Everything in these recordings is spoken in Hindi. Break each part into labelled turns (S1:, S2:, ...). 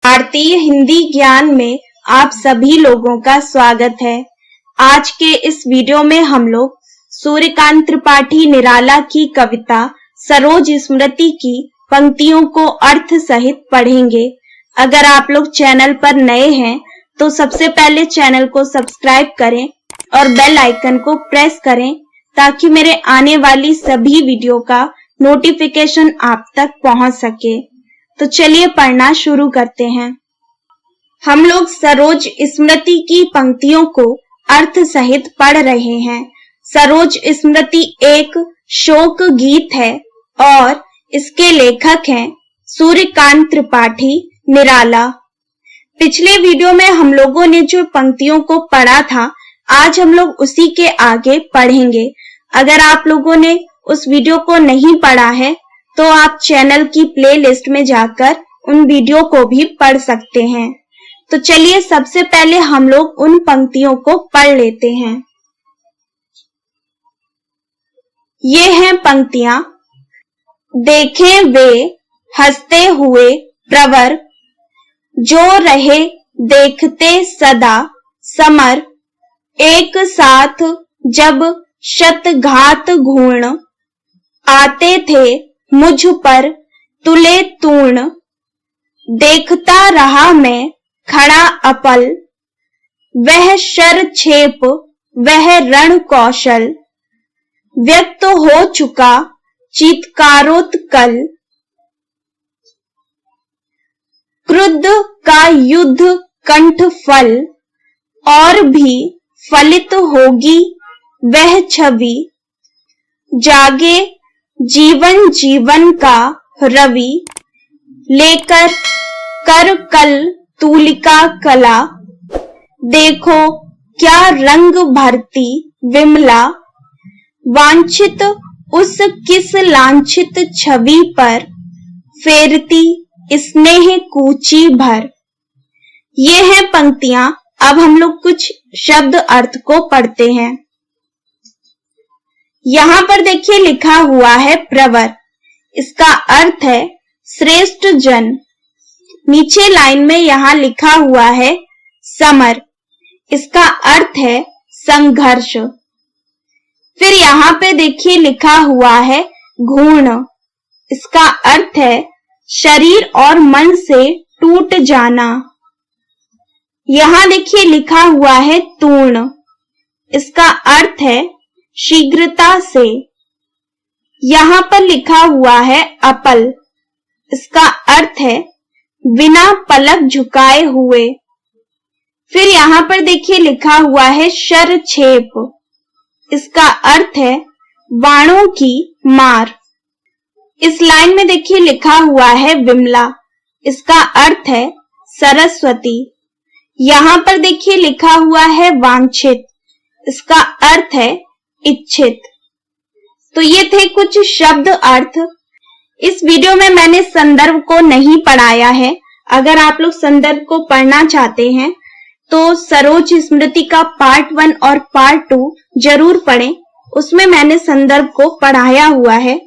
S1: भारतीय हिंदी ज्ञान में आप सभी लोगों का स्वागत है। आज के इस वीडियो में हम लोग सूर्यकांत त्रिपाठी निराला की कविता सरोज स्मृति की पंक्तियों को अर्थ सहित पढ़ेंगे। अगर आप लोग चैनल पर नए हैं तो सबसे पहले चैनल को सब्सक्राइब करें और बेल आइकन को प्रेस करें ताकि मेरे आने वाली सभी वीडियो का नोटिफिकेशन आप तक पहुंच सके। तो चलिए पढ़ना शुरू करते हैं। हम लोग सरोज स्मृति की पंक्तियों को अर्थ सहित पढ़ रहे हैं। सरोज स्मृति एक शोक गीत है और इसके लेखक हैं सूर्यकांत त्रिपाठी निराला। पिछले वीडियो में हम लोगों ने जो पंक्तियों को पढ़ा था, आज हम लोग उसी के आगे पढ़ेंगे। अगर आप लोगों ने उस वीडियो को नहीं पढ़ा है तो आप चैनल की प्लेलिस्ट में जाकर उन वीडियो को भी पढ़ सकते हैं। तो चलिए सबसे पहले हम लोग उन पंक्तियों को पढ़ लेते हैं। ये हैं पंक्तियां। देखें वे हंसते हुए प्रवर, जो रहे देखते सदा समर, एक साथ जब शतघात घूर्ण, आते थे मुझ पर तुले तूर्ण, देखता रहा मैं खड़ा अपल, वह शर छेप वह रण कौशल, व्यक्त हो चुका चीत्कारोत्कल, क्रुद्ध का युद्ध कंठ फल, और भी फलित होगी वह छवि, जागे जीवन जीवन का रवि, लेकर कर कल तूलिका कला, देखो क्या रंग भरती विमला, वांछित उस किस लांछित छवि पर, फेरती स्नेह कूची भर। ये हैं पंक्तियां। अब हम लोग कुछ शब्द अर्थ को पढ़ते हैं। यहाँ पर देखिए लिखा हुआ है प्रवर, इसका अर्थ है श्रेष्ठ जन। नीचे लाइन में यहाँ लिखा हुआ है समर, इसका अर्थ है संघर्ष। फिर यहाँ पे देखिए लिखा हुआ है घूर्ण, इसका अर्थ है शरीर और मन से टूट जाना। यहाँ देखिए लिखा हुआ है तूर्ण, इसका अर्थ है शीघ्रता से। यहाँ पर लिखा हुआ है अपल, इसका अर्थ है बिना पलक झुकाए हुए। फिर यहाँ पर देखिए लिखा हुआ है शर छेप, इसका अर्थ है बाणों की मार। इस लाइन में देखिए लिखा हुआ है विमला, इसका अर्थ है सरस्वती। यहाँ पर देखिए लिखा हुआ है वांछित, इसका अर्थ है इच्छित। तो ये थे कुछ शब्द अर्थ। इस वीडियो में मैंने संदर्भ को नहीं पढ़ाया है। अगर आप लोग संदर्भ को पढ़ना चाहते हैं तो सरोज स्मृति का पार्ट 1 और पार्ट 2 जरूर पढ़ें, उसमें मैंने संदर्भ को पढ़ाया हुआ है।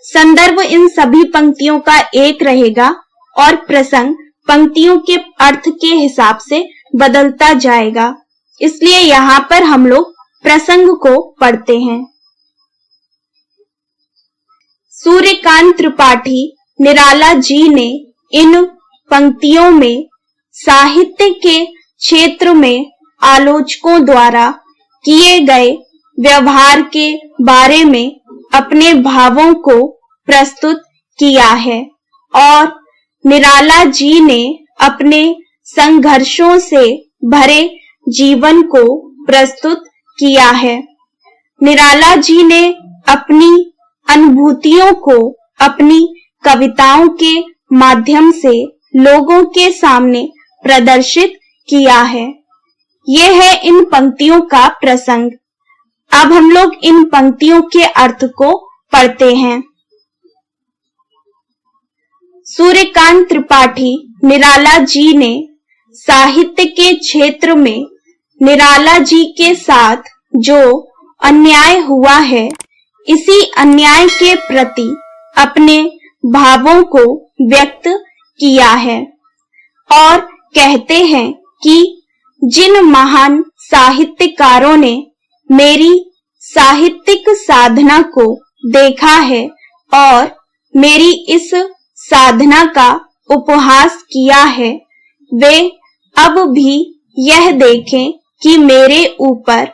S1: संदर्भ इन सभी पंक्तियों का एक रहेगा और प्रसंग पंक्तियों के अर्थ के हिसाब से बदलता जाएगा, इसलिए यहाँ पर हम लोग प्रसंग को पढ़ते हैं। सूर्यकांत त्रिपाठी निराला जी ने इन पंक्तियों में साहित्य के क्षेत्र में आलोचकों द्वारा किए गए व्यवहार के बारे में अपने भावों को प्रस्तुत किया है और निराला जी ने अपने संघर्षों से भरे जीवन को प्रस्तुत किया है। निराला जी ने अपनी अनुभूतियों को अपनी कविताओं के माध्यम से लोगों के सामने प्रदर्शित किया है। ये है इन पंक्तियों का प्रसंग। अब हम लोग इन पंक्तियों के अर्थ को पढ़ते हैं। सूर्यकांत त्रिपाठी निराला जी ने साहित्य के क्षेत्र में निराला जी के साथ जो अन्याय हुआ है, इसी अन्याय के प्रति अपने भावों को व्यक्त किया है। और कहते हैं कि जिन महान साहित्यकारों ने मेरी साहित्यिक साधना को देखा है और मेरी इस साधना का उपहास किया है, वे अब भी यह देखें कि मेरे ऊपर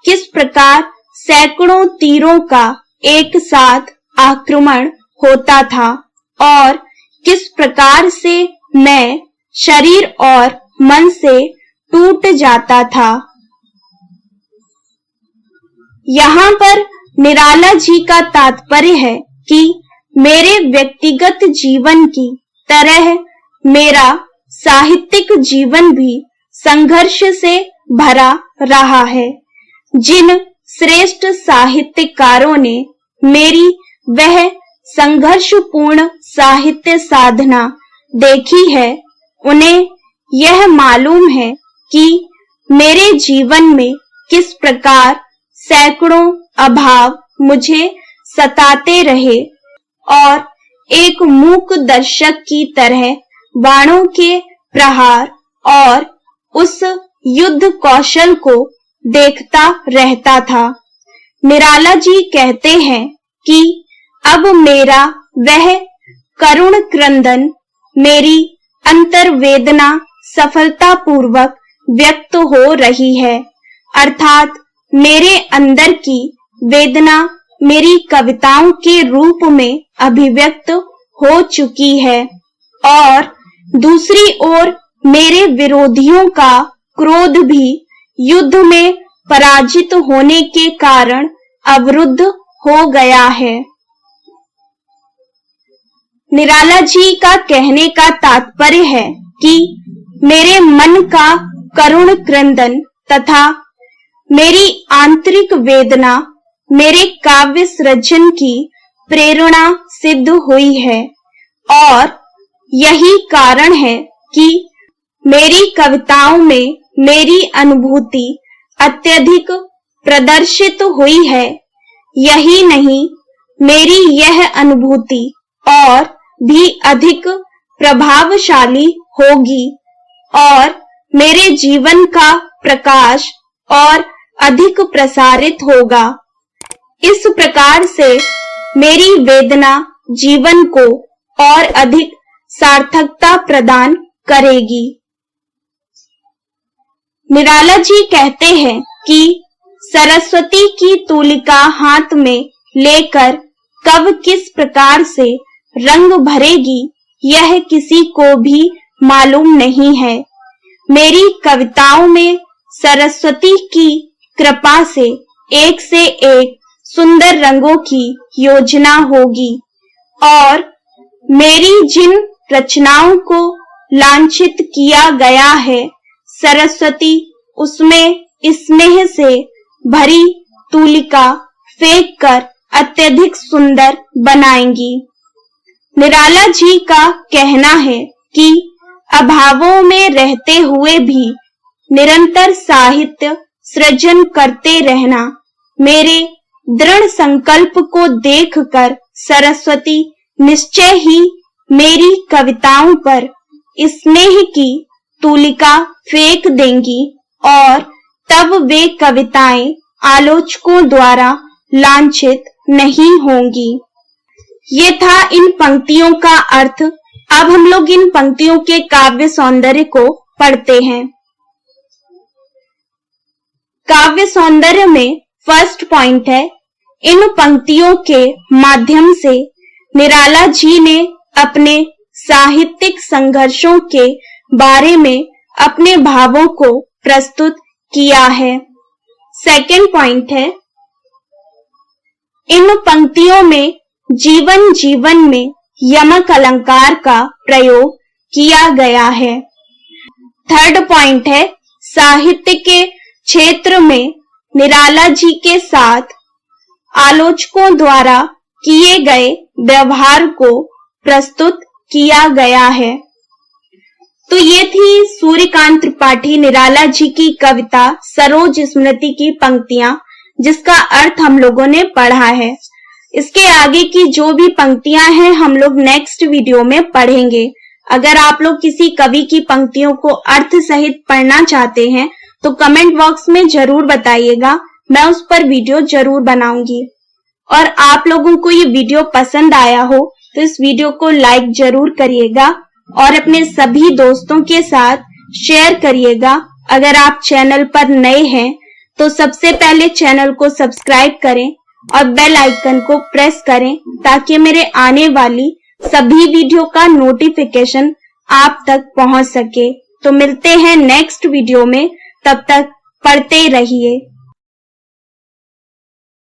S1: किस प्रकार सैकड़ों तीरों का एक साथ आक्रमण होता था और किस प्रकार से मैं शरीर और मन से टूट जाता था। यहाँ पर निराला जी का तात्पर्य है कि मेरे व्यक्तिगत जीवन की तरह मेरा साहित्यिक जीवन भी संघर्ष से भरा रहा है। जिन श्रेष्ठ साहित्यकारों ने मेरी वह संघर्षपूर्ण साहित्य साधना देखी है, उन्हें यह मालूम है कि मेरे जीवन में किस प्रकार सैकड़ों अभाव मुझे सताते रहे और एक मूक दर्शक की तरह बाणों के प्रहार और उस युद्ध कौशल को देखता रहता था। निराला जी कहते हैं कि अब मेरा वह करुण क्रंदन, मेरी अंतर्वेदना सफलतापूर्वक व्यक्त हो रही है, अर्थात मेरे अंदर की वेदना मेरी कविताओं के रूप में अभिव्यक्त हो चुकी है और दूसरी ओर मेरे विरोधियों का क्रोध भी युद्ध में पराजित होने के कारण अवरुद्ध हो गया है। निराला जी का कहने का तात्पर्य है कि मेरे मन का करुण क्रंदन तथा मेरी आंतरिक वेदना मेरे काव्य सृजन की प्रेरणा सिद्ध हुई है और यही कारण है कि मेरी कविताओं में मेरी अनुभूति अत्यधिक प्रदर्शित हुई है। यही नहीं, मेरी यह अनुभूति और भी अधिक प्रभावशाली होगी और मेरे जीवन का प्रकाश और अधिक प्रसारित होगा। इस प्रकार से मेरी वेदना जीवन को और अधिक सार्थकता प्रदान करेगी। निराला जी कहते हैं कि सरस्वती की तूलिका हाथ में लेकर कब किस प्रकार से रंग भरेगी, यह किसी को भी मालूम नहीं है। मेरी कविताओं में सरस्वती की कृपा से एक सुंदर रंगों की योजना होगी और मेरी जिन रचनाओं को लांछित किया गया है, सरस्वती उसमें स्नेह से भरी तूलिका फेंक कर अत्यधिक सुंदर बनाएंगी। निराला जी का कहना है कि अभावों में रहते हुए भी निरंतर साहित्य सृजन करते रहना मेरे दृढ़ संकल्प को देखकर सरस्वती निश्चय ही मेरी कविताओं पर स्नेह की तूलिका फेंक देंगी और तब वे कविताएं आलोचकों द्वारा लांछित नहीं होंगी। ये था इन पंक्तियों का अर्थ। अब हम लोग इन पंक्तियों के काव्य सौंदर्य को पढ़ते हैं। काव्य सौंदर्य में फर्स्ट पॉइंट है, इन पंक्तियों के माध्यम से निराला जी ने अपने साहित्यिक संघर्षों के बारे में अपने भावों को प्रस्तुत किया है। सेकंड पॉइंट है, इन पंक्तियों में जीवन में यमक अलंकार का प्रयोग किया गया है। थर्ड पॉइंट है, साहित्य के क्षेत्र में निराला जी के साथ आलोचकों द्वारा किए गए व्यवहार को प्रस्तुत किया गया है। तो ये थी सूर्यकांत त्रिपाठी निराला जी की कविता सरोज स्मृति की पंक्तियां, जिसका अर्थ हम लोगों ने पढ़ा है। इसके आगे की जो भी पंक्तियां हैं हम लोग नेक्स्ट वीडियो में पढ़ेंगे। अगर आप लोग किसी कवि की पंक्तियों को अर्थ सहित पढ़ना चाहते हैं तो कमेंट बॉक्स में जरूर बताइएगा, मैं उस पर वीडियो जरूर बनाऊंगी। और आप लोगों को ये वीडियो पसंद आया हो तो इस वीडियो को लाइक जरूर करिएगा और अपने सभी दोस्तों के साथ शेयर करिएगा। अगर आप चैनल पर नए हैं तो सबसे पहले चैनल को सब्सक्राइब करें और बेल आइकन को प्रेस करें ताकि मेरे आने वाली सभी वीडियो का नोटिफिकेशन आप तक पहुंच सके। तो मिलते हैं नेक्स्ट वीडियो में, तब तक पढ़ते रहिए।